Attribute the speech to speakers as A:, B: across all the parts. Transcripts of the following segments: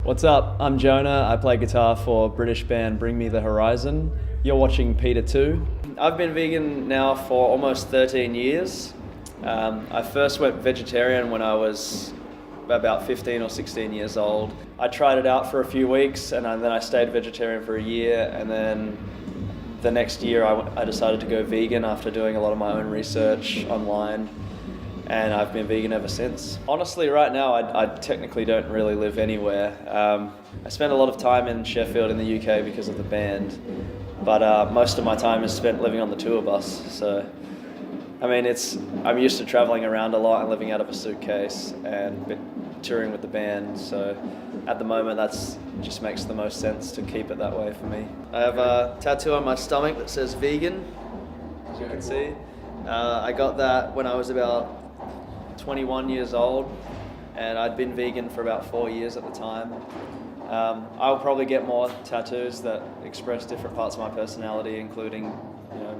A: What's up? I'm Jona. I play guitar for British band Bring Me the Horizon. You're watching Peter 2. I've been vegan now for almost 13 years. I first went vegetarian when I was about 15 or 16 years old. I tried it out for a few weeks and then I stayed vegetarian for a year, and then the next year I decided to go vegan after doing a lot of my own research online. And I've been vegan ever since. Honestly, right now, I technically don't really live anywhere. I spend a lot of time in Sheffield in the UK because of the band, but most of my time is spent living on the tour bus. So, I mean, I'm used to traveling around a lot and living out of a suitcase and touring with the band. So, at the moment, that's just makes the most sense to keep it that way for me. I have a tattoo on my stomach that says vegan, as you can see. I got that when I was about 21 years old, and I'd been vegan for about 4 years at the time. I'll probably get more tattoos that express different parts of my personality, including,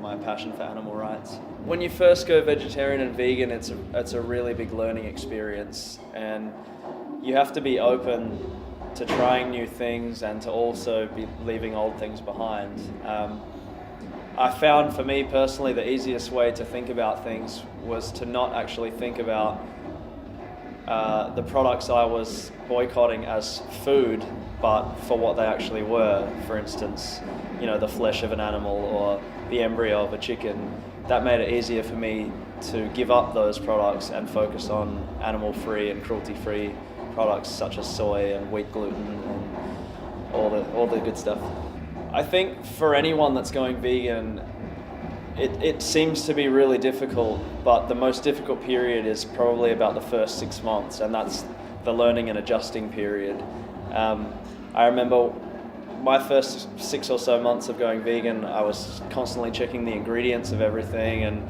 A: my passion for animal rights. When you first go vegetarian and vegan, it's a really big learning experience, and you have to be open to trying new things and to also be leaving old things behind. I found, for me personally, the easiest way to think about things was to not actually think about the products I was boycotting as food, but for what they actually were. For instance, the flesh of an animal or the embryo of a chicken. That made it easier for me to give up those products and focus on animal-free and cruelty-free products such as soy and wheat gluten and all the good stuff. I think for anyone that's going vegan, it seems to be really difficult, but the most difficult period is probably about the first 6 months, and that's the learning and adjusting period. I remember my first 6 or so months of going vegan, I was constantly checking the ingredients of everything, and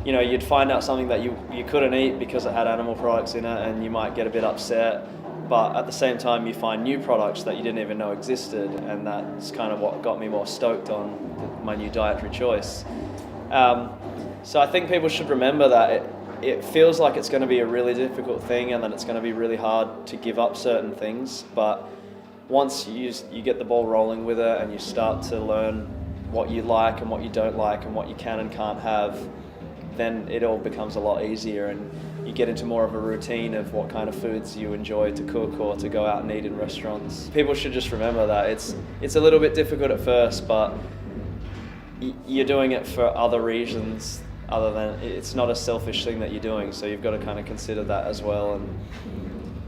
A: you'd find out something that you couldn't eat because it had animal products in it, and you might get a bit upset. But at the same time, you find new products that you didn't even know existed, and that's kind of what got me more stoked on my new dietary choice. So I think people should remember that it feels like it's going to be a really difficult thing, and that it's going to be really hard to give up certain things. But once you get the ball rolling with it, and you start to learn what you like and what you don't like and what you can and can't have, then it all becomes a lot easier, and you get into more of a routine of what kind of foods you enjoy to cook or to go out and eat in restaurants. People should just remember that it's a little bit difficult at first, but you're doing it for other reasons other than, it's not a selfish thing that you're doing, so you've got to kind of consider that as well,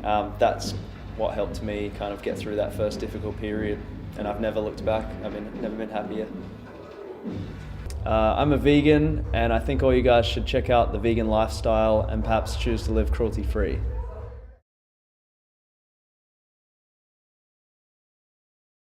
A: and that's what helped me kind of get through that first difficult period, and I've never looked back. Never been happier. I'm a vegan, and I think all you guys should check out the vegan lifestyle and perhaps choose to live cruelty-free.